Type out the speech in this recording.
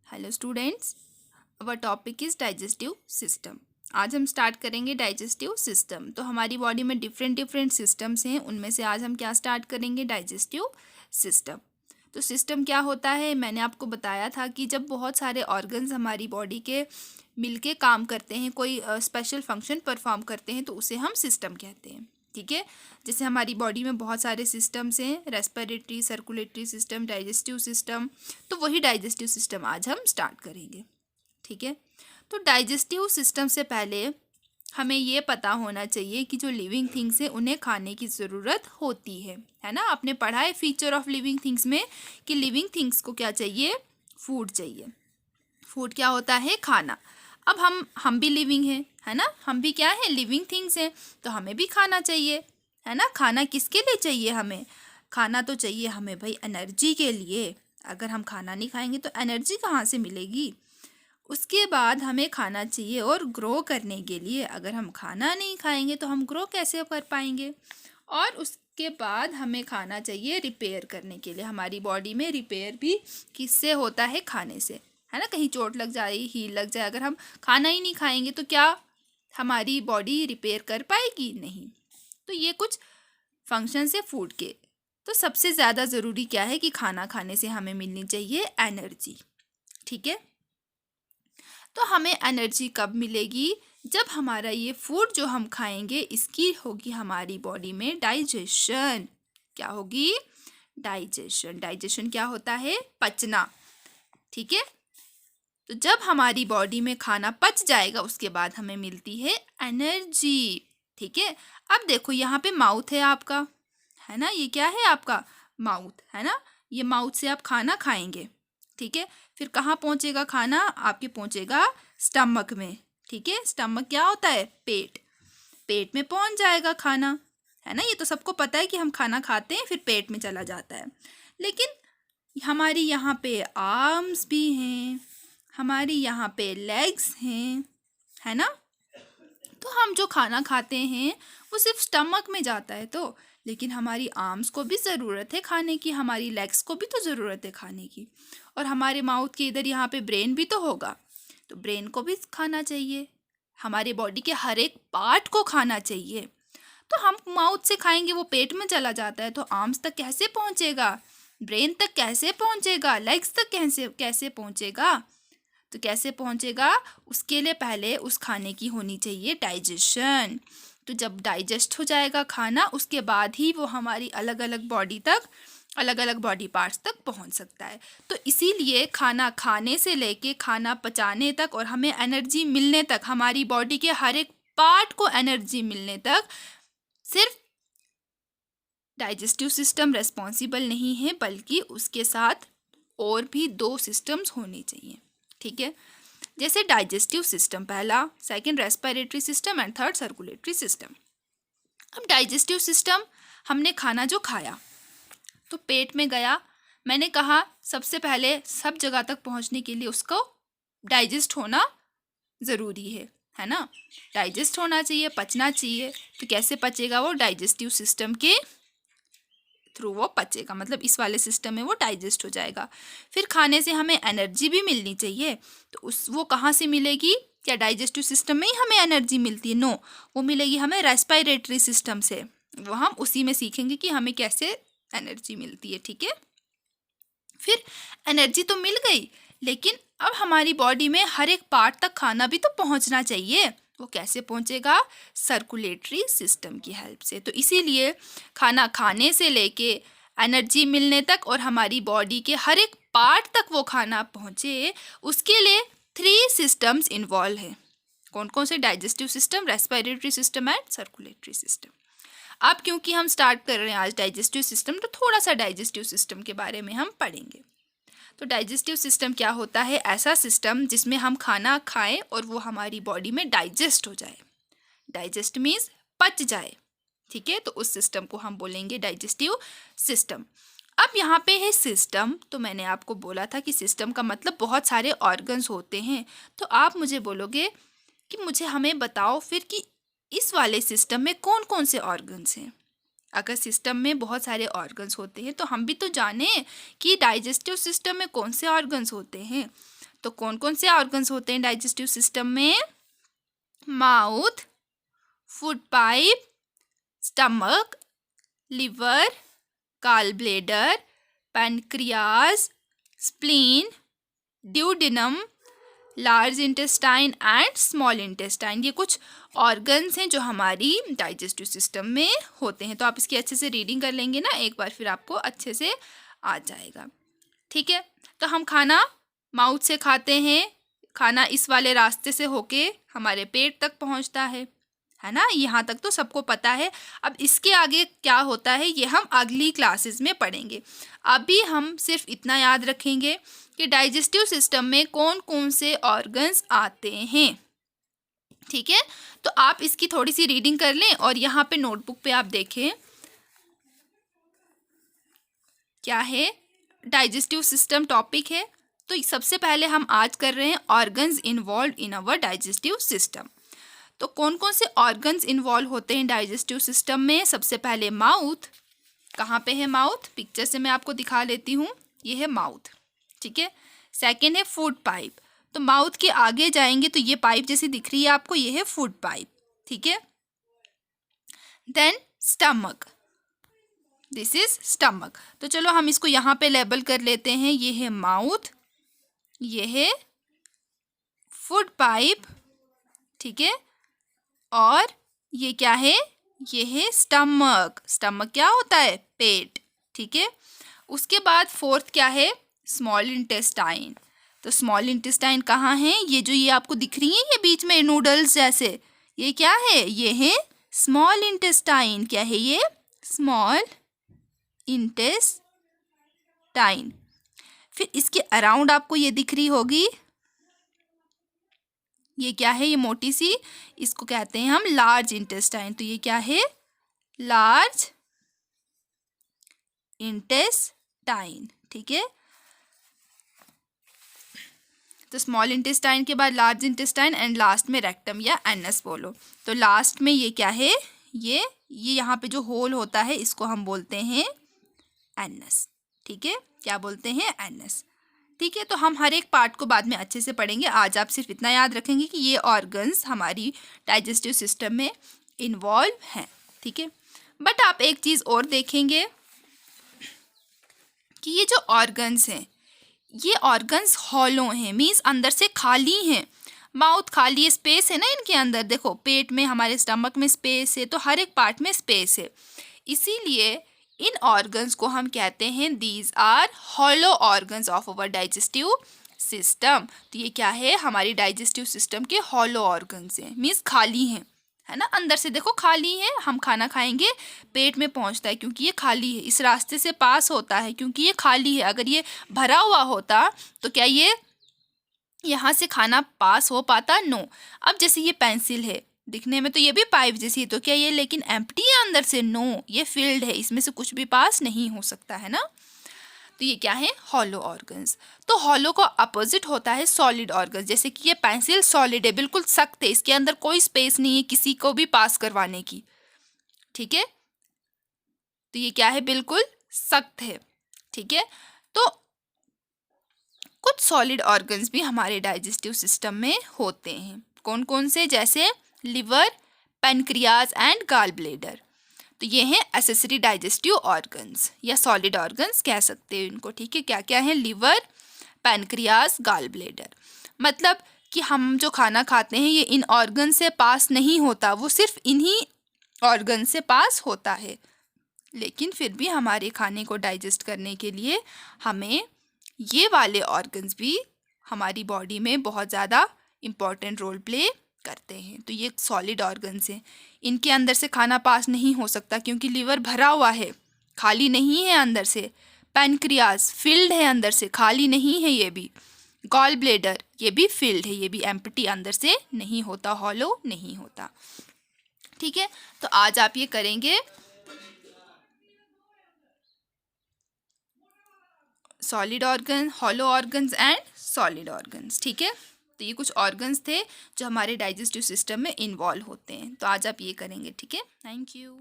Hello students, our topic is digestive system. आज हम start करेंगे डाइजेस्टिव सिस्टम। तो हमारी बॉडी में डिफरेंट डिफरेंट सिस्टम्स हैं, उनमें से आज हम क्या स्टार्ट करेंगे, डाइजेस्टिव सिस्टम। तो सिस्टम क्या होता है, मैंने आपको बताया था कि जब बहुत सारे ऑर्गन्स हमारी बॉडी के मिलके काम करते हैं, कोई स्पेशल फंक्शन परफॉर्म करते हैं, तो उसे हम सिस्टम कहते हैं। ठीक है, जैसे हमारी बॉडी में बहुत सारे सिस्टम्स हैं, respiratory, circulatory system, digestive system. तो वही डाइजेस्टिव सिस्टम आज हम स्टार्ट करेंगे। ठीक है, तो डाइजेस्टिव सिस्टम से पहले हमें ये पता होना चाहिए कि जो लिविंग थिंग्स हैं उन्हें खाने की ज़रूरत होती है ना। आपने पढ़ा है फीचर ऑफ लिविंग थिंग्स में कि लिविंग थिंग्स को क्या चाहिए, फूड चाहिए। फूड क्या होता है, खाना। अब हम भी लिविंग हैं, है ना, हम भी क्या है, लिविंग थिंग्स हैं, तो हमें भी खाना चाहिए, है ना। खाना किसके लिए चाहिए, हमें खाना तो चाहिए हमें भाई एनर्जी के लिए। अगर हम खाना नहीं खाएंगे तो एनर्जी कहाँ से मिलेगी। उसके बाद हमें खाना चाहिए और ग्रो करने के लिए। अगर हम खाना नहीं खाएंगे तो हम ग्रो कैसे कर पाएंगे। और उसके बाद हमें खाना चाहिए रिपेयर करने के लिए। हमारी बॉडी में रिपेयर भी किससे होता है, खाने से, है ना। कहीं चोट लग जाए, हील लग जाए, अगर हम खाना ही नहीं खाएंगे तो क्या हमारी बॉडी रिपेयर कर पाएगी, नहीं। तो ये कुछ फंक्शंस है फूड के। तो सबसे ज़्यादा ज़रूरी क्या है कि खाना खाने से हमें मिलनी चाहिए एनर्जी। ठीक है, तो हमें एनर्जी कब मिलेगी, जब हमारा ये फूड जो हम खाएंगे इसकी होगी हमारी बॉडी में डाइजेशन। क्या होगी, डाइजेशन। डाइजेशन क्या होता है, पचना। ठीक है, तो जब हमारी बॉडी में खाना पच जाएगा उसके बाद हमें मिलती है एनर्जी। ठीक है, अब देखो यहाँ पे माउथ है आपका, है ना, ये क्या है आपका, माउथ, है ना। ये माउथ से आप खाना खाएंगे। ठीक है, फिर कहाँ पहुँचेगा खाना, आपके पहुँचेगा स्टमक में। ठीक है, स्टमक क्या होता है, पेट। पेट में पहुँच जाएगा खाना, है ना। ये तो सबको पता है कि हम खाना खाते हैं फिर पेट में चला जाता है। लेकिन हमारी यहाँ पे आर्म्स भी हैं, हमारी यहाँ पे लेग्स हैं, है ना। तो हम जो खाना खाते हैं वो सिर्फ स्टमक में जाता है, तो लेकिन हमारी आर्म्स को भी ज़रूरत है खाने की, हमारी लेग्स को भी तो ज़रूरत है खाने की। और हमारे माउथ के इधर यहाँ पे ब्रेन भी तो होगा, तो ब्रेन को भी खाना चाहिए। हमारे बॉडी के हर एक पार्ट को खाना चाहिए। तो हम माउथ से खाएंगे वो पेट में चला जाता है, तो आर्म्स तक कैसे पहुँचेगा, ब्रेन तक कैसे पहुँचेगा, लेग्स तक कैसे कैसे पहुँचेगा। तो कैसे पहुंचेगा, उसके लिए पहले उस खाने की होनी चाहिए डाइजेशन। तो जब डाइजेस्ट हो जाएगा खाना उसके बाद ही वो हमारी अलग अलग बॉडी तक, अलग अलग बॉडी पार्ट्स तक पहुंच सकता है। तो इसीलिए खाना खाने से लेके खाना पचाने तक और हमें एनर्जी मिलने तक, हमारी बॉडी के हर एक पार्ट को एनर्जी मिलने तक सिर्फ डाइजेस्टिव सिस्टम रेस्पॉन्सिबल नहीं है, बल्कि उसके साथ और भी दो सिस्टम्स होने चाहिए। ठीक है, जैसे डाइजेस्टिव सिस्टम पहला, second respiratory system and third circulatory system. अब डाइजेस्टिव सिस्टम, हमने खाना जो खाया तो पेट में गया, मैंने कहा सबसे पहले सब जगह तक पहुंचने के लिए उसको डाइजेस्ट होना ज़रूरी है ना। डाइजेस्ट होना चाहिए, पचना चाहिए। तो कैसे पचेगा वो, डाइजेस्टिव सिस्टम के थ्रू वो पचेगा, मतलब इस वाले सिस्टम में वो डाइजेस्ट हो जाएगा। फिर खाने से हमें एनर्जी भी मिलनी चाहिए, तो वो कहाँ से मिलेगी, क्या डाइजेस्टिव सिस्टम में ही हमें एनर्जी मिलती है, नो, वो मिलेगी हमें रेस्पिरेटरी सिस्टम से। वो हम उसी में सीखेंगे कि हमें कैसे एनर्जी मिलती है। ठीक है, फिर एनर्जी तो मिल गई, लेकिन अब हमारी बॉडी में हर एक पार्ट तक खाना भी तो पहुंचना चाहिए। वो कैसे पहुंचेगा, सर्कुलेटरी सिस्टम की हेल्प से। तो इसीलिए खाना खाने से लेके एनर्जी मिलने तक और हमारी बॉडी के हर एक पार्ट तक वो खाना पहुंचे, उसके लिए 3 सिस्टम्स इन्वॉल्व हैं। कौन कौन से, digestive system, respiratory system and circulatory system. अब क्योंकि हम स्टार्ट कर रहे हैं आज डाइजेस्टिव सिस्टम, तो थोड़ा सा डाइजेस्टिव सिस्टम के बारे में हम पढ़ेंगे। तो डाइजेस्टिव सिस्टम क्या होता है, ऐसा सिस्टम जिसमें हम खाना खाएं और वो हमारी बॉडी में डाइजेस्ट हो जाए। डाइजेस्ट मीन्स पच जाए। ठीक है, तो उस सिस्टम को हम बोलेंगे डाइजेस्टिव सिस्टम। अब यहाँ पे है सिस्टम, तो मैंने आपको बोला था कि सिस्टम का मतलब बहुत सारे ऑर्गन्स होते हैं। तो आप मुझे बोलोगे कि मुझे हमें बताओ फिर कि इस वाले सिस्टम में कौन कौन से ऑर्गन्स हैं। अगर सिस्टम में बहुत सारे ऑर्गन्स होते हैं तो हम भी तो जाने कि डाइजेस्टिव सिस्टम में कौन से ऑर्गन्स होते हैं। तो कौन कौन से ऑर्गन्स होते हैं डाइजेस्टिव सिस्टम में? Mouth, food pipe, stomach, liver, gall bladder, pancreas, spleen, duodenum, large intestine and small intestine. ये कुछ ऑर्गन्स हैं जो हमारी डाइजेस्टिव सिस्टम में होते हैं। तो आप इसकी अच्छे से रीडिंग कर लेंगे ना एक बार, फिर आपको अच्छे से आ जाएगा। ठीक है, तो हम खाना माउथ से खाते हैं, खाना इस वाले रास्ते से होके हमारे पेट तक पहुंचता है ना। यहाँ तक तो सबको पता है। अब इसके आगे क्या होता है ये हम अगली क्लासेस में पढ़ेंगे। अभी हम सिर्फ इतना याद रखेंगे कि डाइजेस्टिव सिस्टम में कौन कौन से ऑर्गन्स आते हैं। ठीक है, तो आप इसकी थोड़ी सी रीडिंग कर लें और यहाँ पे नोटबुक पे आप देखें क्या है, डाइजेस्टिव सिस्टम टॉपिक है। तो सबसे पहले हम आज कर रहे हैं organs involve in our digestive system. तो कौन कौन से ऑर्गन्स इन्वॉल्व होते हैं डाइजेस्टिव सिस्टम में? सबसे पहले माउथ। कहाँ पे है माउथ? पिक्चर से मैं आपको दिखा लेती हूँ, ये है माउथ। ठीक है, सेकेंड है फूड पाइप। तो माउथ के आगे जाएंगे तो ये पाइप जैसी दिख रही है आपको, ये है फूड पाइप। ठीक है, then stomach, this is stomach. तो चलो हम इसको यहाँ पे लेबल कर लेते हैं, ये है माउथ, ये है फूड पाइप। ठीक है, और ये क्या है? ये है स्टमक। स्टमक क्या होता है? पेट। ठीक है, उसके बाद फोर्थ क्या है? Small intestine. तो स्मॉल इंटेस्टाइन कहाँ है? ये आपको दिख रही है ये बीच में नूडल्स जैसे, ये क्या है? ये है स्मॉल इंटेस्टाइन। क्या है ये? Small intestine. फिर इसके अराउंड आपको ये दिख रही होगी, ये क्या है? ये मोटी सी, इसको कहते हैं हम लार्ज इंटेस्टाइन। तो ये क्या है? Large intestine. ठीक है, तो स्मॉल इंटेस्टाइन के बाद लार्ज इंटेस्टाइन एंड लास्ट में रेक्टम या एनस बोलो। तो लास्ट में ये क्या है? ये यहाँ पे जो होल होता है इसको हम बोलते हैं एनस। ठीक है, क्या बोलते हैं? एनस। ठीक है, तो हम हर एक पार्ट को बाद में अच्छे से पढ़ेंगे। आज आप सिर्फ इतना याद रखेंगे कि ये ऑर्गन्स हमारी डाइजेस्टिव सिस्टम में इन्वॉल्व हैं। ठीक है, बट आप एक चीज़ और देखेंगे कि ये जो ऑर्गन्स हैं, ये ऑर्गन्स हॉलो हैं, मीन्स अंदर से खाली हैं। माउथ खाली है, स्पेस है ना इनके अंदर। देखो पेट में, हमारे स्टमक में स्पेस है, तो हर एक पार्ट में स्पेस है। इसीलिए इन ऑर्गन्स को हम कहते हैं these are hollow organs of our digestive system. तो ये क्या है? हमारी डाइजेस्टिव सिस्टम के हॉलो ऑर्गन्स हैं, मीन्स खाली हैं, है ना। अंदर से देखो खाली है, हम खाना खाएंगे पेट में पहुंचता है क्योंकि ये खाली है, इस रास्ते से पास होता है क्योंकि ये खाली है। अगर ये भरा हुआ होता तो क्या ये यहाँ से खाना पास हो पाता? नो। अब जैसे ये पेंसिल है, दिखने में तो ये भी पाइप जैसी है, तो क्या ये लेकिन एम्प्टी है अंदर से? नो, ये फिल्ड है, इसमें से कुछ भी पास नहीं हो सकता, है ना। तो ये क्या है? Hollow organs. तो हॉलो का अपोजिट होता है सॉलिड ऑर्गन्स। जैसे कि ये पेंसिल सॉलिड है, बिल्कुल सख्त है, इसके अंदर कोई स्पेस नहीं है किसी को भी पास करवाने की। ठीक है, तो ये क्या है? बिल्कुल सख्त है। ठीक है, तो कुछ सॉलिड ऑर्गन्स भी हमारे डाइजेस्टिव सिस्टम में होते हैं। कौन कौन से? जैसे liver, pancreas and gall bladder. तो ये हैं एसेसरी डाइजेस्टिव ऑर्गन्स या सॉलिड ऑर्गन्स कह सकते हैं इनको। ठीक है, क्या क्या है? Liver, pancreas, gall bladder. मतलब कि हम जो खाना खाते हैं ये इन ऑर्गन से पास नहीं होता, वो सिर्फ इन्हीं ऑर्गन से पास होता है। लेकिन फिर भी हमारे खाने को डाइजेस्ट करने के लिए हमें ये वाले ऑर्गन्स भी हमारी बॉडी में बहुत ज़्यादा इम्पॉर्टेंट रोल प्ले करते हैं। तो ये सॉलिड ऑर्गन्स हैं, इनके अंदर से खाना पास नहीं हो सकता क्योंकि लीवर भरा हुआ है, खाली नहीं है अंदर से। पैनक्रियाज फिल्ड है अंदर से, खाली नहीं है ये भी। गॉल ब्लैडर ये भी फिल्ड है, ये भी एम्प्टी, अंदर से नहीं होता, हॉलो नहीं होता। ठीक है, तो आज आप ये करेंगे solid organ, hollow organs and solid organs. ठीक है, तो ये कुछ ऑर्गन्स थे जो हमारे डाइजेस्टिव सिस्टम में इन्वॉल्व होते हैं। तो आज आप ये करेंगे। ठीक है, थैंक यू।